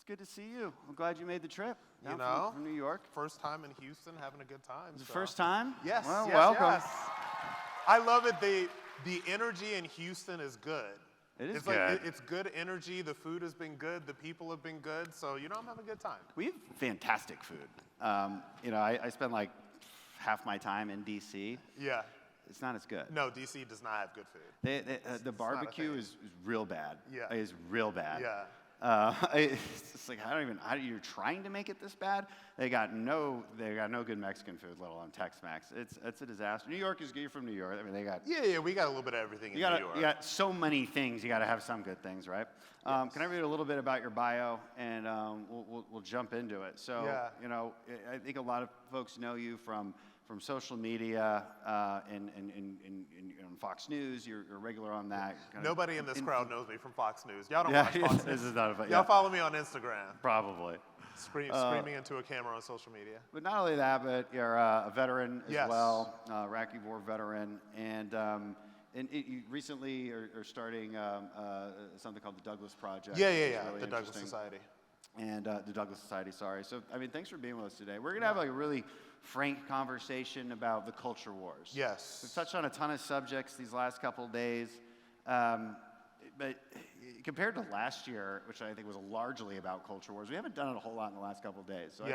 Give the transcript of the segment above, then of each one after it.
good to see you. I'm glad you made the trip. You know, from New York. First time in Houston, having a good time. It's the first time? Yes. Well, yes, welcome. Yes. I love it. The energy in Houston is good. It's good. Like, it's good energy. The food has been good. The people have been good. So, I'm having a good time. We have fantastic food. I spend like half my time in D.C. Yeah. It's not as good. No, D.C. does not have good food. The barbecue is real bad. Yeah. It's real bad. Yeah. It's just like you're trying to make it this bad. They got no good Mexican food, let alone Tex-Mex. It's a disaster. New York is you're from New York. I mean, they got we got a little bit of everything in New York. You got so many things. You got to have some good things, right? Yes. Can I read a little bit about your bio, and we'll jump into it. So I think a lot of folks know you from social media and Fox News. You're regular on that. Nobody in this crowd knows me from Fox News. Y'all don't watch Fox News. This is not about, Y'all follow me on Instagram. Probably. Screaming into a camera on social media. But not only that, but you're a veteran as yes. well, Iraqi War veteran. And you recently are starting something called the Douglas Project. Yeah. Really the Douglas Society. And the Douglas Society, sorry. So, thanks for being with us today. We're going to have like a really frank conversation about the culture wars. Yes. We've touched on a ton of subjects these last couple of days. But compared to last year, which I think was largely about culture wars, we haven't done it a whole lot in the last couple of days. So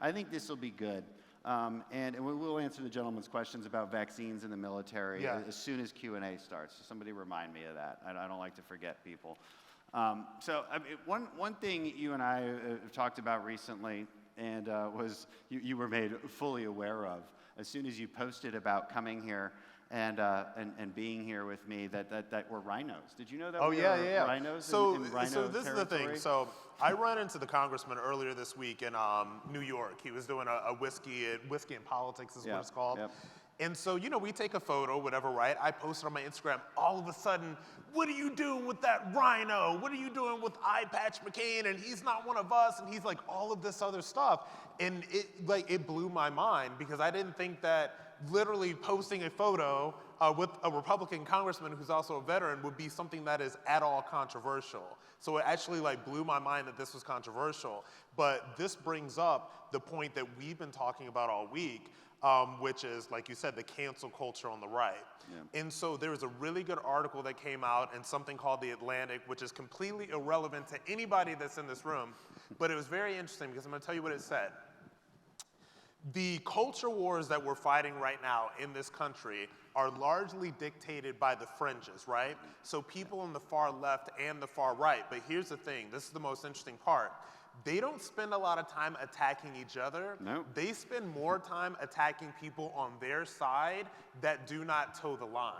I think this will be good. And we will answer the gentleman's questions about vaccines in the military as soon as Q&A starts. So somebody remind me of that. I don't like to forget people. One thing you and I have talked about recently, and was you were made fully aware of as soon as you posted about coming here and being here with me that were rhinos. Did you know that? Rhinos. So in rhino so this territory? is the thing. So I ran into the congressman earlier this week in New York. He was doing a whiskey and politics is what it's called. Yep. And so, we take a photo, whatever, right? I posted on my Instagram. All of a sudden, what are you doing with that rhino? What are you doing with Eye Patch McCain? And he's not one of us. And he's like all of this other stuff. And it blew my mind because I didn't think that literally posting a photo with a Republican congressman who's also a veteran would be something that is at all controversial. So it actually blew my mind that this was controversial. But this brings up the point that we've been talking about all week, which is, like you said, the cancel culture on the right. Yeah. And so there was a really good article that came out in something called The Atlantic, which is completely irrelevant to anybody that's in this room. But it was very interesting because I'm going to tell you what it said. The culture wars that we're fighting right now in this country are largely dictated by the fringes, right? So people on the far left and the far right. But here's the thing. This is the most interesting part. They don't spend a lot of time attacking each other. No. They spend more time attacking people on their side that do not toe the line,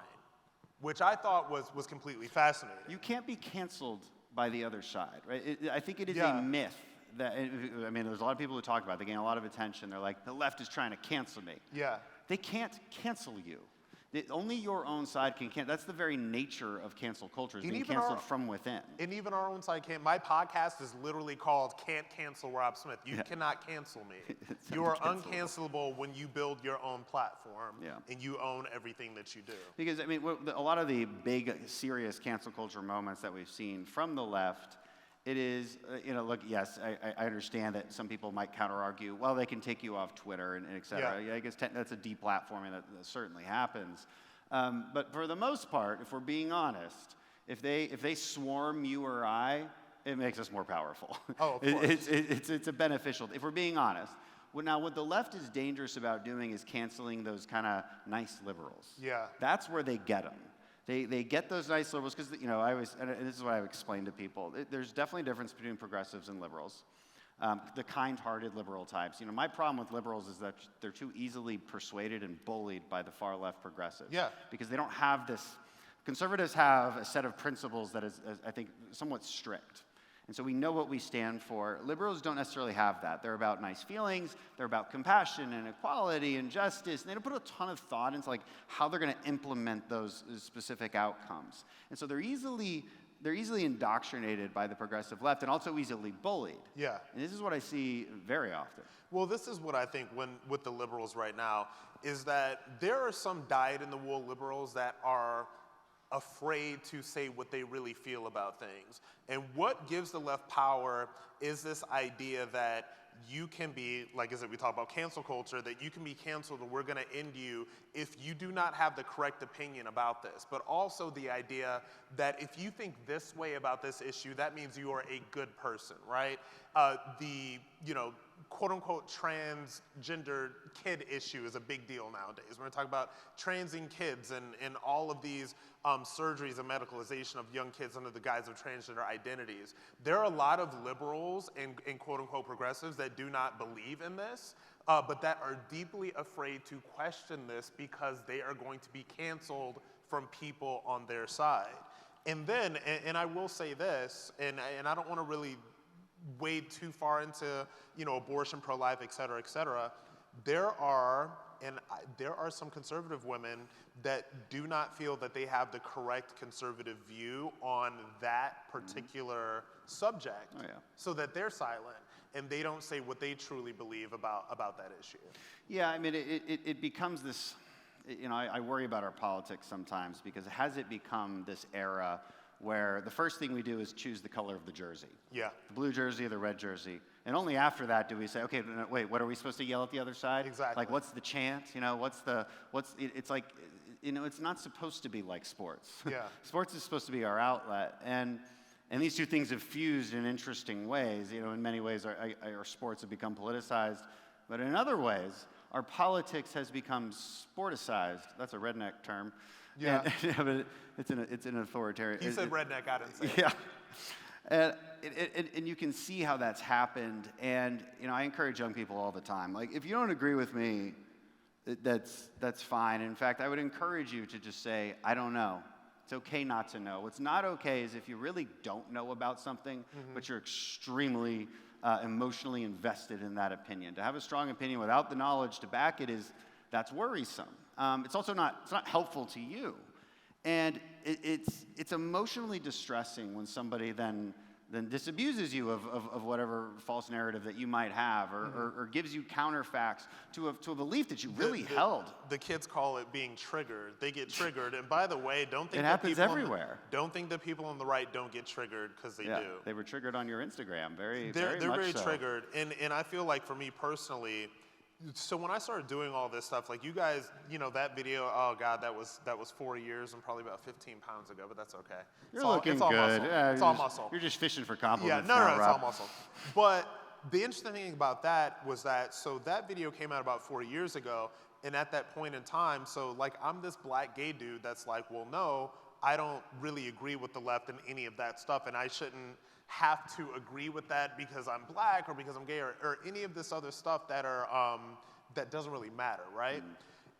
which I thought was completely fascinating. You can't be canceled by the other side, right? I think it is a myth. There's a lot of people who talk about it. They gain a lot of attention. They're like, the left is trying to cancel me. Yeah. They can't cancel you. Only your own side can cancel. That's the very nature of cancel culture, is being canceled from within. And even our own side can't. My podcast is literally called Can't Cancel Rob Smith. You cannot cancel me. You are uncancelable when you build your own platform and you own everything that you do. Because, a lot of the big, serious cancel culture moments that we've seen from the left, it is, look, yes, I understand that some people might counter-argue, well, they can take you off Twitter and et cetera. Yeah, I guess that's a deplatforming that certainly happens. But for the most part, if we're being honest, if they swarm you or I, it makes us more powerful. Oh, of course. It's a beneficial, if we're being honest. Now, what the left is dangerous about doing is canceling those kind of nice liberals. Yeah. That's where they get them. They get those nice liberals because, and this is what I've explained to people. There's definitely a difference between progressives and liberals. The kind-hearted liberal types. My problem with liberals is that they're too easily persuaded and bullied by the far-left progressives. Yeah. Because they don't have this. Conservatives have a set of principles that is, I think, somewhat strict. And so we know what we stand for. Liberals don't necessarily have that. They're about nice feelings. They're about compassion and equality and justice. And they don't put a ton of thought into how they're going to implement those specific outcomes. And so they're easily indoctrinated by the progressive left and also easily bullied. Yeah. And this is what I see very often. Well, this is what I think with the liberals right now is that there are some dyed-in-the-wool liberals that are afraid to say what they really feel about things. And what gives the left power is this idea that you can be, like as we talk about cancel culture, that you can be canceled and we're going to end you if you do not have the correct opinion about this. But also the idea that if you think this way about this issue, that means you are a good person, right? The, quote unquote transgender kid issue is a big deal nowadays. We're going to talk about transing kids and all of these surgeries and medicalization of young kids under the guise of transgender identities. There are a lot of liberals and quote unquote progressives that do not believe in this, but that are deeply afraid to question this because they are going to be canceled from people on their side. And then, and I will say this, and I don't want to really wade too far into, abortion, pro-life, et cetera, there are some conservative women that do not feel that they have the correct conservative view on that particular subject, so that they're silent and they don't say what they truly believe about that issue. Yeah, I mean, it becomes this, I worry about our politics sometimes because has it become this era where the first thing we do is choose the color of the jersey. Yeah. The blue jersey or the red jersey. And only after that do we say, okay, no, wait, what are we supposed to yell at the other side? Exactly. Like, what's the chant? It's like, it's not supposed to be like sports. Yeah. Sports is supposed to be our outlet. And these two things have fused in interesting ways. In many ways, our sports have become politicized. But in other ways, our politics has become sporticized. That's a redneck term. Yeah. But it's an authoritarian. He said redneck, I didn't say it. Yeah. And you can see how that's happened. And, I encourage young people all the time. Like, if you don't agree with me, that's fine. In fact, I would encourage you to just say, I don't know. It's okay not to know. What's not okay is if you really don't know about something, but you're extremely emotionally invested in that opinion. To have a strong opinion without the knowledge to back it that's worrisome. It's also not helpful to you. And it's emotionally distressing when somebody then disabuses you of whatever false narrative that you might have, or gives you counterfacts to a belief that you really held. The kids call it being triggered. They get triggered, and by the way, don't think it happens everywhere. Don't think that people on the right don't get triggered, because they do. They were triggered on your Instagram, they're very very so. Triggered, and I feel like for me personally. So when I started doing all this stuff, like you guys, that video, oh God, that was 4 years and probably about 15 pounds ago, but that's okay. You're looking good. It's all muscle. You're just fishing for compliments. Yeah, no, now, it's all muscle. But the interesting thing about that was that video came out about 4 years ago, and at that point in time, so like I'm this black gay dude that's like, well, no, I don't really agree with the left and any of that stuff, and I shouldn't have to agree with that because I'm black or because I'm gay or any of this other stuff that that doesn't really matter, right?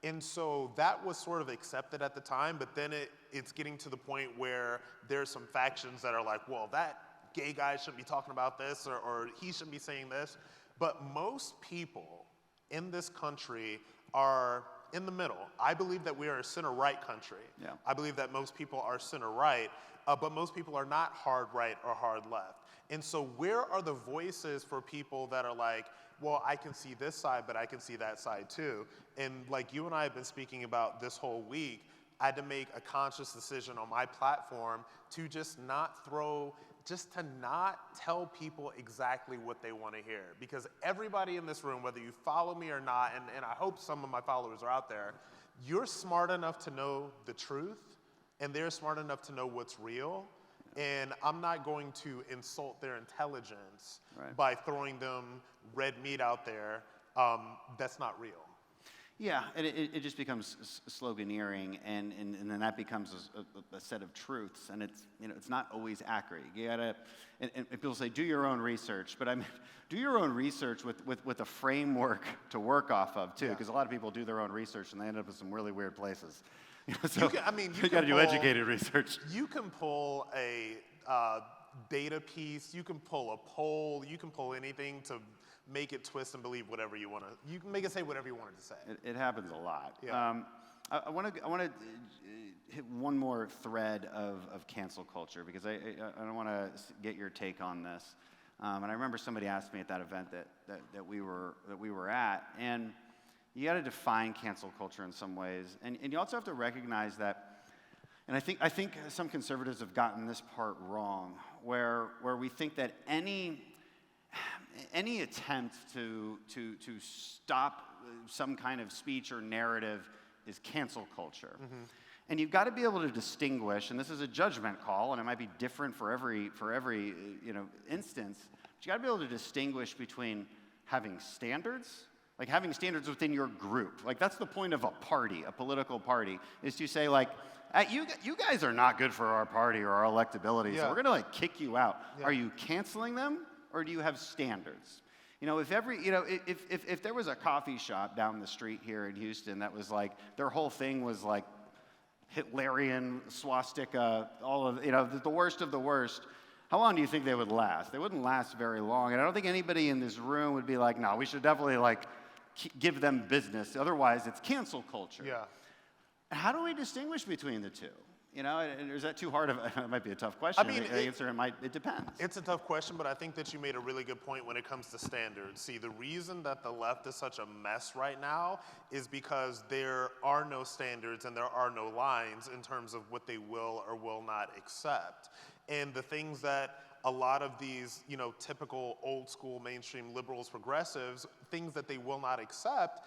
And so that was sort of accepted at the time, but then it's getting to the point where there's some factions that are like, well, that gay guy shouldn't be talking about this or he shouldn't be saying this. But most people in this country are in the middle. I believe that we are a center-right country. Yeah. I believe that most people are center-right. But most people are not hard right or hard left. And so where are the voices for people that are like, well, I can see this side, but I can see that side too. And like you and I have been speaking about this whole week, I had to make a conscious decision on my platform to just not tell people exactly what they want to hear. Because everybody in this room, whether you follow me or not, and I hope some of my followers are out there, you're smart enough to know the truth. And they're smart enough to know what's real, and I'm not going to insult their intelligence by throwing them red meat out there that's not real. Yeah, and it just becomes sloganeering, and then that becomes a set of truths, and it's not always accurate. You gotta, and people say do your own research, but I mean, do your own research with a framework to work off of too, because a lot of people do their own research and they end up in some really weird places. So you got to do educated research. You can pull a data piece, you can pull a poll, you can pull anything to make it twist and believe whatever you want to. You can make it say whatever you want it to say. It happens a lot. Yeah. I want to hit one more thread of cancel culture because I don't want to get your take on this. And I remember somebody asked me at that event that we were at, and you got to define cancel culture in some ways, and you also have to recognize that. And I think some conservatives have gotten this part wrong, where we think that any any attempt to stop some kind of speech or narrative is cancel culture. And you've got to be able to distinguish, and this is a judgment call, and it might be different for every instance, but you got to be able to distinguish between having standards, like having standards within your group. Like that's the point of a party, a political party, is to say like, you guys are not good for our party or our electability, so we're gonna like kick you out. Are you canceling them, or do you have standards? If there was a coffee shop down the street here in Houston that was like, their whole thing was like Hitlerian swastika, all of, the worst of the worst, how long do you think they would last? They wouldn't last very long. And I don't think anybody in this room would be like, no, we should definitely like give them business. Otherwise, it's cancel culture. Yeah. How do we distinguish between the two? And is that too hard of it might be a tough question. I mean, the answer it depends. It's a tough question, but I think that you made a really good point when it comes to standards. See, the reason that the left is such a mess right now is because there are no standards and there are no lines in terms of what they will or will not accept. And the things that a lot of these, typical old school mainstream liberals, progressives, things that they will not accept,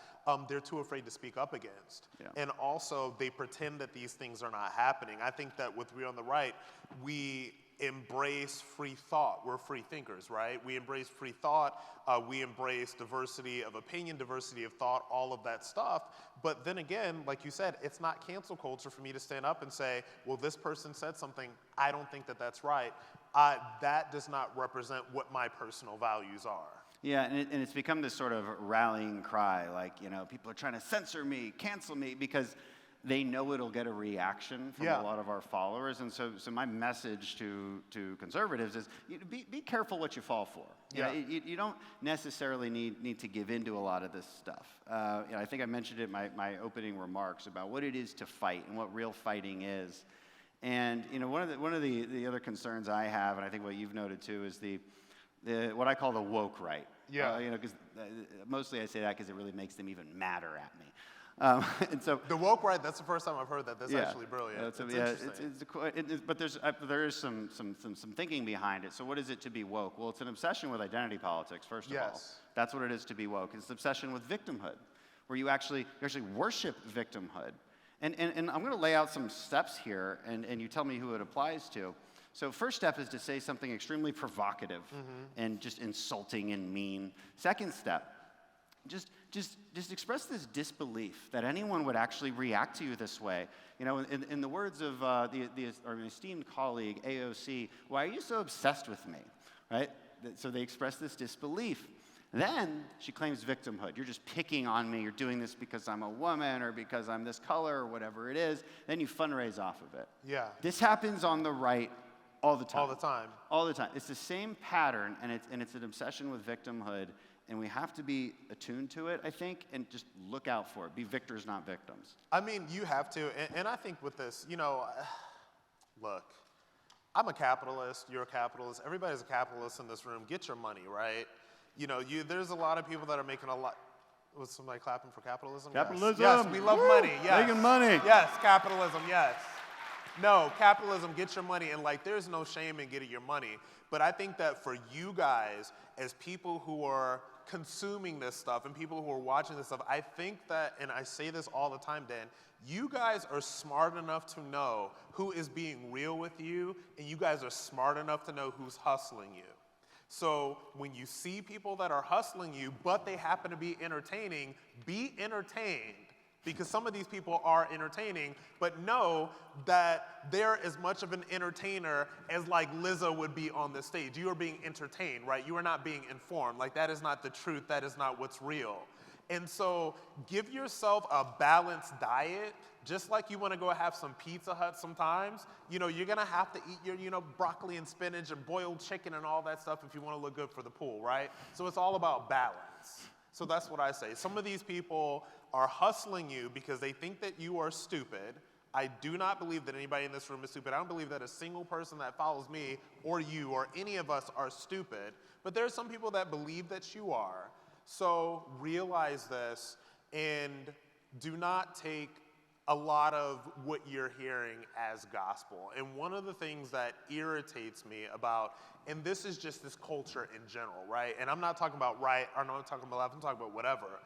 they're too afraid to speak up against. Yeah. And also, they pretend that these things are not happening. I think that with We on the Right, we embrace free thought. We're free thinkers, right? We embrace free thought. We embrace diversity of opinion, diversity of thought, all of that stuff. But then again, like you said, it's not cancel culture for me to stand up and say, well, this person said something, I don't think that that's right. That does not represent what my personal values are. Yeah, and it's become this sort of rallying cry, like, people are trying to censor me, cancel me, because they know it'll get a reaction from a lot of our followers. And so my message to conservatives is be careful what you fall for. You don't necessarily need to give into a lot of this stuff. I think I mentioned it in my opening remarks about what it is to fight and what real fighting is. And one of the other concerns I have, and I think what you've noted too, is the what I call the woke right. Yeah. Because mostly I say that because it really makes them even madder at me. And so the woke right. That's the first time I've heard that. That's actually brilliant. It's interesting. But there is some thinking behind it. So what is it to be woke? Well, it's an obsession with identity politics. First of all, that's what it is to be woke. It's an obsession with victimhood, where you actually worship victimhood. And I'm going to lay out some steps here, and you tell me who it applies to. So first step is to say something extremely provocative and just insulting and mean. Second step, just express this disbelief that anyone would actually react to you this way. In the words of our esteemed colleague, AOC, why are you so obsessed with me, right? So they express this disbelief. Then she claims victimhood. You're just picking on me. You're doing this because I'm a woman or because I'm this color or whatever it is. Then you fundraise off of it. Yeah. This happens on the right all the time. All the time. All the time. It's the same pattern, and it's an obsession with victimhood, and we have to be attuned to it, I think, and just look out for it. Be victors, not victims. I mean, you have to, and I think with this, look, I'm a capitalist, you're a capitalist, everybody's a capitalist in this room. Get your money, right? There's a lot of people that are making a lot. Was somebody clapping for capitalism? Capitalism. Yes, we love money. Yes. Making money. Yes, capitalism. Yes. No, capitalism. Get your money, and there's no shame in getting your money. But I think that for you guys, as people who are consuming this stuff and people who are watching this stuff, I think that, and I say this all the time, Dan, you guys are smart enough to know who is being real with you, and you guys are smart enough to know who's hustling you. So when you see people that are hustling you, but they happen to be entertaining, be entertained. Because some of these people are entertaining, but know that they're as much of an entertainer as Lizzo would be on this stage. You are being entertained, right? You are not being informed. That is not the truth. That is not what's real. And so give yourself a balanced diet, just like you want to go have some Pizza Hut sometimes. You're going to have to eat your, broccoli and spinach and boiled chicken and all that stuff if you want to look good for the pool, right? So it's all about balance. So that's what I say. Some of these people are hustling you because they think that you are stupid. I do not believe that anybody in this room is stupid. I don't believe that a single person that follows me or you or any of us are stupid. But there are some people that believe that you are. So realize this and do not take a lot of what you're hearing as gospel. And one of the things that irritates me about, and this is just this culture in general, right? And I'm not talking about right, or I'm not talking about left, I'm talking about whatever,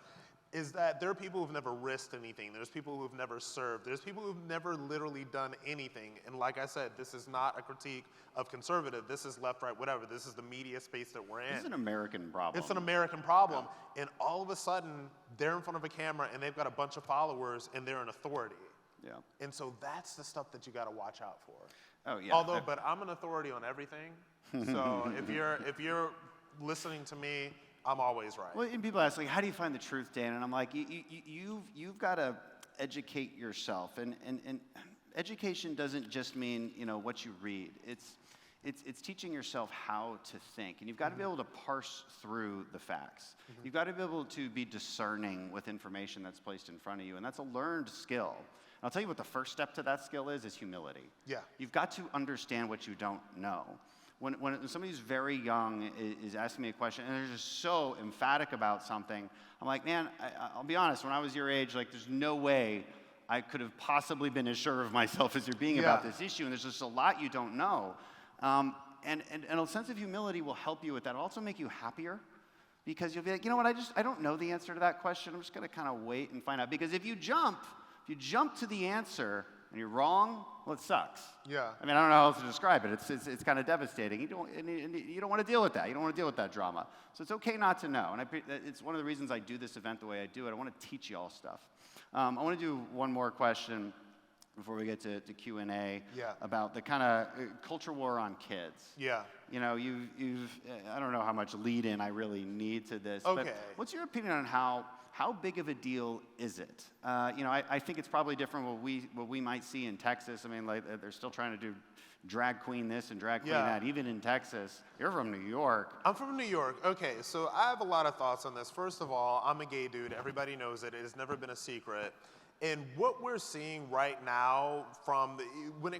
is that there are people who've never risked anything. There's people who've never served. There's people who've never literally done anything. And like I said, this is not a critique of conservative. This is left, right, whatever. This is the media space that we're in. This is an American problem. It's an American problem. Yeah. And all of a sudden, they're in front of a camera and they've got a bunch of followers and they're an authority. Yeah. And so that's the stuff that you got to watch out for. Oh yeah. Although, but I'm an authority on everything. So if you're listening to me, I'm always right. Well, and people ask, like, how do you find the truth, Dan? And I'm like, you've got to educate yourself. And education doesn't just mean, what you read. It's teaching yourself how to think. And you've got to be able to parse through the facts. You've got to be able to be discerning with information that's placed in front of you. And that's a learned skill. And I'll tell you what the first step to that skill is humility. Yeah. You've got to understand what you don't know. When somebody who's very young is asking me a question and they're just so emphatic about something, I'm like, man, I'll be honest, when I was your age, like, there's no way I could have possibly been as sure of myself as you're being about this issue, and there's just a lot you don't know. And a sense of humility will help you with that. It'll also make you happier, because you'll be like, you know what, I don't know the answer to that question. I'm just going to kind of wait and find out. Because if you jump to the answer and you're wrong, well, it sucks. Yeah. I mean, I don't know how else to describe it. It's kind of devastating. You don't want to deal with that. You don't want to deal with that drama. So it's okay not to know. And it's one of the reasons I do this event the way I do it. I want to teach you all stuff. I want to do one more question before we get to Q&A about the kind of culture war on kids. Yeah. I don't know how much lead-in I really need to this. Okay. But what's your opinion on how big of a deal is it? I think it's probably different what we might see in Texas. I mean, like, they're still trying to do drag queen this and drag queen that, even in Texas. You're from New York. I'm from New York. Okay, so I have a lot of thoughts on this. First of all, I'm a gay dude. Everybody knows it. It has never been a secret. And what we're seeing right now when you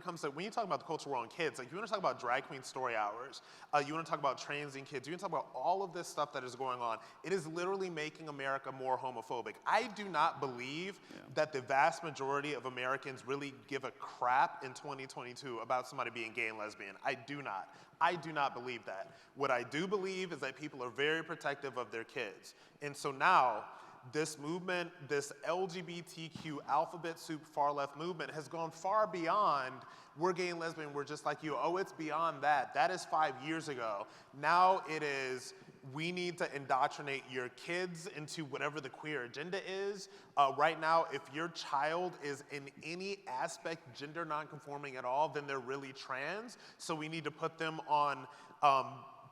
talk about the culture war on kids, like, you want to talk about drag queen story hours, you want to talk about transing kids, you want to talk about all of this stuff that is going on, it is literally making America more homophobic. I do not believe that the vast majority of Americans really give a crap in 2022 about somebody being gay and lesbian. I do not believe that. What I do believe is that people are very protective of their kids. And so now, this movement, this LGBTQ alphabet soup far left movement, has gone far beyond we're gay and lesbian, we're just like you. Oh, it's beyond that. That is 5 years ago. Now it is, we need to indoctrinate your kids into whatever the queer agenda is. Right now, if your child is in any aspect gender nonconforming at all, then they're really trans. So we need to put them on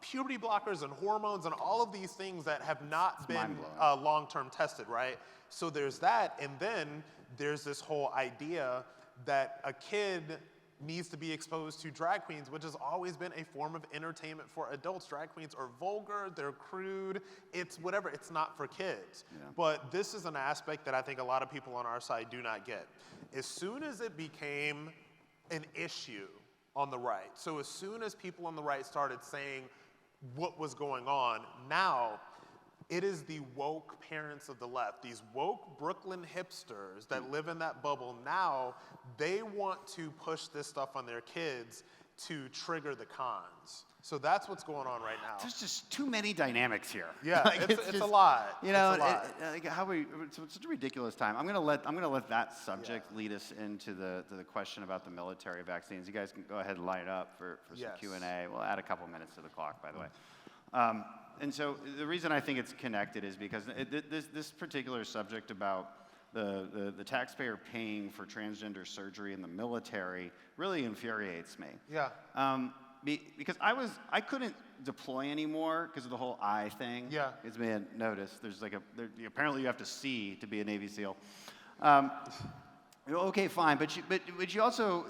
puberty blockers and hormones and all of these things that have not been long-term tested, right? So there's that, and then there's this whole idea that a kid needs to be exposed to drag queens, which has always been a form of entertainment for adults. Drag queens are vulgar, they're crude, it's whatever, it's not for kids. Yeah. But this is an aspect that I think a lot of people on our side do not get. As soon as it became an issue on the right, so as soon as people on the right started saying what was going on, now it is the woke parents of the left, these woke Brooklyn hipsters that live in that bubble. Now they want to push this stuff on their kids to trigger the cons. So that's what's going on right now. There's just too many dynamics here. Yeah, like, it's a lot. You know, it's such a ridiculous time. I'm gonna let that subject lead us into the question about the military vaccines. You guys can go ahead and line it up for some Q&A. We'll add a couple minutes to the clock, by the way. And so the reason I think it's connected is because this particular subject about the taxpayer paying for transgender surgery in the military really infuriates me. Yeah. Because I couldn't deploy anymore because of the whole eye thing. Yeah. It's been noticed. There's like apparently you have to see to be a Navy SEAL. Okay, fine, but you also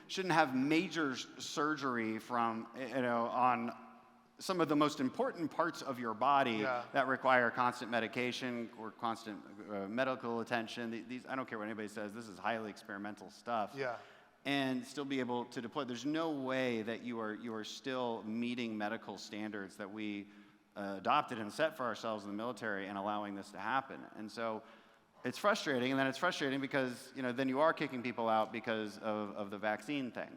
shouldn't have major surgery from on some of the most important parts of your body that require constant medication or constant medical attention. These I don't care what anybody says. This is highly experimental stuff. Yeah. And still be able to deploy. There's no way that you are still meeting medical standards that we adopted and set for ourselves in the military and allowing this to happen. And so It's frustrating, and then it's frustrating because then you are kicking people out because of the vaccine thing.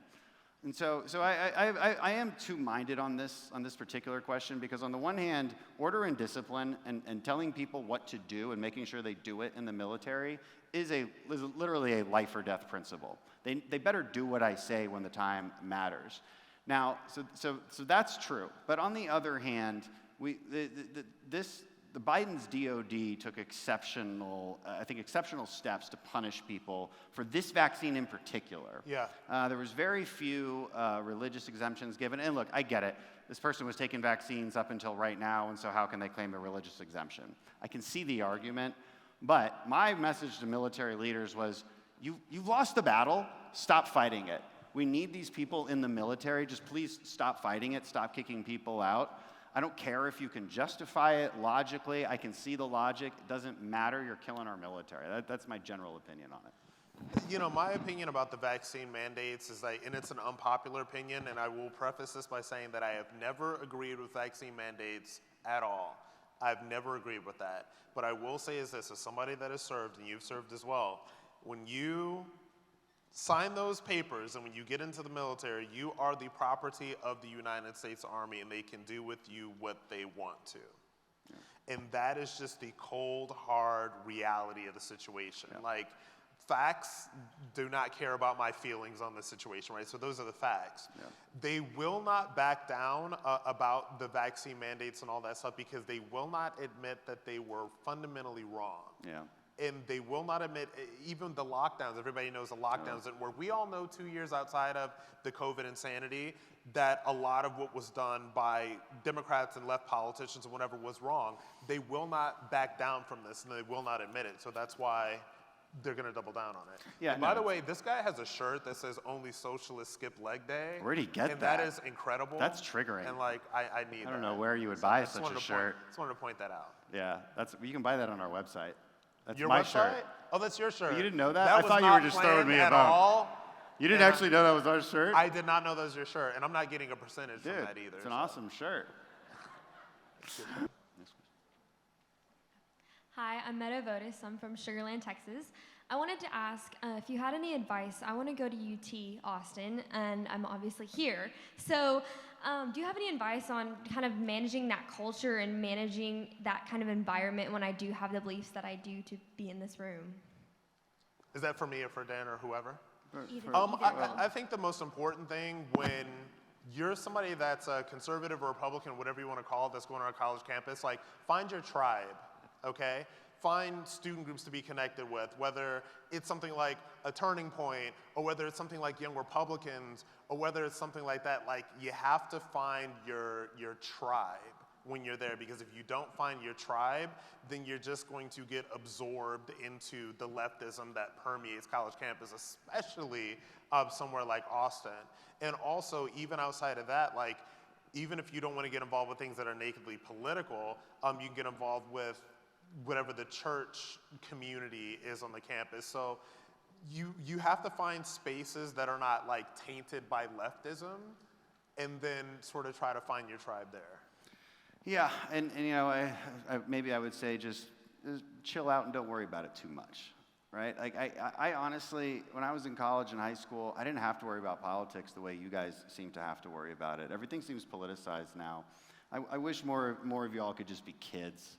And so I am two-minded on this particular question, because on the one hand, order and discipline and telling people what to do and making sure they do it in the military is literally a life or death principle. They better do what I say when the time matters. Now, so that's true. But on the other hand, the Biden's DOD took exceptional steps to punish people for this vaccine in particular. Yeah. There was very few religious exemptions given. And look, I get it. This person was taking vaccines up until right now, and so how can they claim a religious exemption? I can see the argument, but my message to military leaders was, you've lost the battle, stop fighting it. We need these people in the military. Just please stop fighting it, stop kicking people out. I don't care if you can justify it logically. I can see the logic. It doesn't matter. You're killing our military. That's my general opinion on it. My opinion about the vaccine mandates is and it's an unpopular opinion, and I will preface this by saying that I have never agreed with vaccine mandates at all. I've never agreed with that. But I will say is this, as somebody that has served, and you've served as well, when you sign those papers, and when you get into the military, you are the property of the United States Army, and they can do with you what they want to. Yeah. And that is just the cold, hard reality of the situation. Yeah. Facts do not care about my feelings on the situation, right? So those are the facts. Yeah. They will not back down about the vaccine mandates and all that stuff, because they will not admit that they were fundamentally wrong. Yeah. And they will not admit, even the lockdowns, everybody knows the lockdowns, and where we all know 2 years outside of the COVID insanity, that a lot of what was done by Democrats and left politicians and whatever was wrong. They will not back down from this, and they will not admit it. So that's why they're going to double down on it. Yeah. By the way, this guy has a shirt that says "Only Socialists Skip Leg Day." Where'd he get that? And that is incredible. That's triggering. And I need that. I don't know where you would buy such a shirt. Just wanted to point that out. Yeah, you can buy that on our website. That's your my website? Shirt. Oh, that's your shirt. You didn't know that? I thought you were just throwing me a bone. You didn't actually know that was our shirt? I did not know that was your shirt, and I'm not getting a percentage from that either. It's an awesome shirt. Hi, I'm Meadow Votis. I'm from Sugar Land, Texas. I wanted to ask if you had any advice. I want to go to UT Austin, and I'm obviously here. So do you have any advice on kind of managing that culture and managing that kind of environment when I do have the beliefs that I do to be in this room? Is that for me or for Dan or whoever? Either. I think the most important thing when you're somebody that's a conservative or Republican, whatever you want to call it, that's going on a college campus, find your tribe, okay? Find student groups to be connected with, whether it's something like a Turning Point, or whether it's something like Young Republicans, or whether it's something like that. You have to find your tribe when you're there, because if you don't find your tribe, then you're just going to get absorbed into the leftism that permeates college campus, especially somewhere like Austin. And also, even outside of that, even if you don't want to get involved with things that are nakedly political, you can get involved with whatever the church community is on the campus. So you have to find spaces that are not tainted by leftism, and then sort of try to find your tribe there. Yeah, and maybe I would say just chill out and don't worry about it too much, right? I honestly, when I was in college and high school, I didn't have to worry about politics the way you guys seem to have to worry about it. Everything seems politicized now. I wish more of y'all could just be kids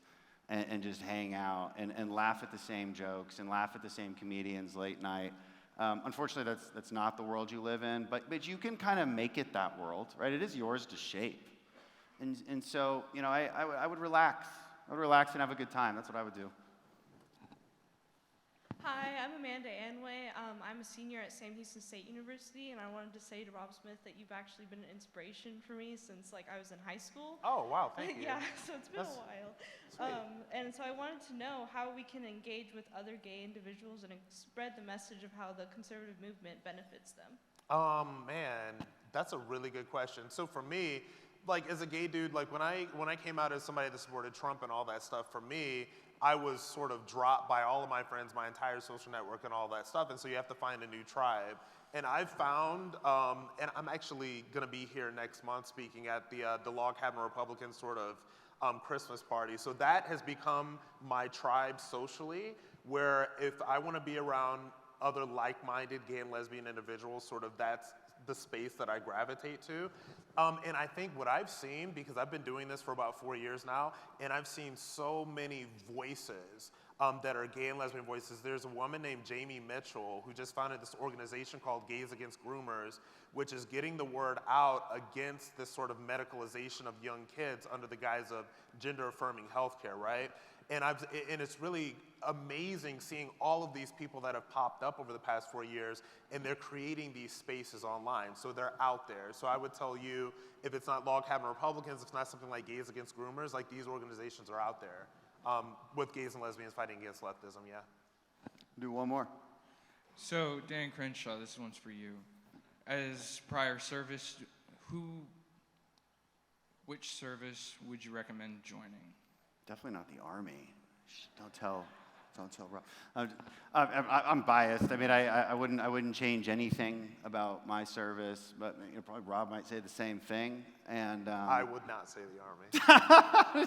and just hang out and laugh at the same jokes and laugh at the same comedians late night. Unfortunately, that's not the world you live in, but you can kind of make it that world, right? It is yours to shape. And so, I would relax. I would relax and have a good time. That's what I would do. Hi, I'm Amanda Anway. I'm a senior at Sam Houston State University, and I wanted to say to Rob Smith that you've actually been an inspiration for me since I was in high school. Oh, wow, thank you. Yeah, so it's been a while. And so I wanted to know how we can engage with other gay individuals and spread the message of how the conservative movement benefits them. Man, that's a really good question. So for me, as a gay dude, when I came out as somebody that supported Trump and all that stuff, for me, I was sort of dropped by all of my friends, my entire social network and all that stuff, and so you have to find a new tribe. And I've found, and I'm actually gonna be here next month speaking at the Log Cabin Republican sort of Christmas party. So that has become my tribe socially, where if I want to be around other like-minded gay and lesbian individuals, sort of that's the space that I gravitate to. And I think what I've seen, because I've been doing this for about 4 years now, and I've seen so many voices that are gay and lesbian voices. There's a woman named Jamie Mitchell who just founded this organization called Gays Against Groomers, which is getting the word out against this sort of medicalization of young kids under the guise of gender-affirming healthcare, right? And it's really amazing seeing all of these people that have popped up over the past 4 years, and they're creating these spaces online, so they're out there. So I would tell you, if it's not Log Cabin Republicans, if it's not something like Gays Against Groomers, like these organizations are out there with gays and lesbians fighting against leftism, yeah. Do one more. So, Dan Crenshaw, this one's for you. As prior service, which service would you recommend joining? Definitely not the Army. Shh, don't tell Rob. I'm biased. I mean, I wouldn't change anything about my service, but probably Rob might say the same thing. And I would not say the Army.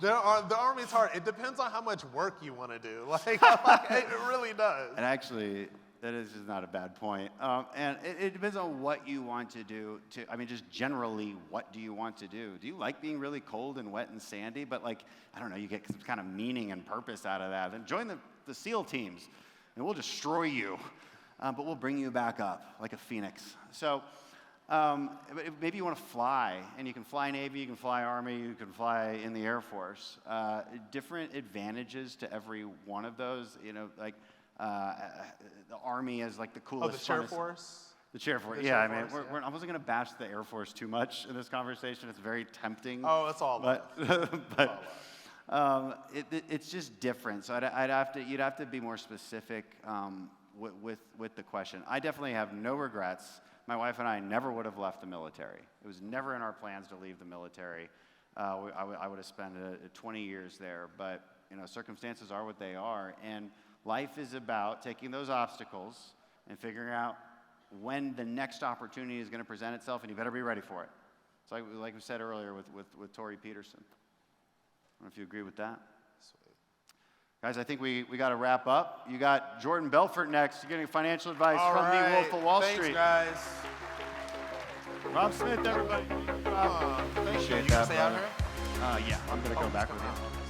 The Army's hard. It depends on how much work you want to do. Like it really does. And actually, that is just not a bad point. And it depends on what you want to do. I mean, just generally, what do you want to do? Do you like being really cold and wet and sandy? But like, I don't know, you get some kind of meaning and purpose out of that. Then join the SEAL teams, and we'll destroy you. But we'll bring you back up like a phoenix. So maybe you want to fly, and you can fly Navy, you can fly Army, you can fly in the Air Force. Different advantages to every one of those, like, the Army is like the coolest. Oh, the Chair Force? The Chair Force, the yeah. Chair I mean, Force, I wasn't going to bash the Air Force too much in this conversation. It's very tempting. Oh, it's all but it's just different. So you'd have to be more specific with the question. I definitely have no regrets. My wife and I never would have left the military. It was never in our plans to leave the military. I would have spent 20 years there, but circumstances are what they are, and life is about taking those obstacles and figuring out when the next opportunity is going to present itself, and you better be ready for it. It's like we said earlier with Tori Peterson. I don't know if you agree with that. Sweet. Guys, I think we got to wrap up. You got Jordan Belfort next. You're getting financial advice All from right. the Wolf of Wall Thanks, Street. guys. Rob Smith, everybody. Thank you. Appreciate You that. gonna stay out brother. here? Yeah, I'm going to go back with you.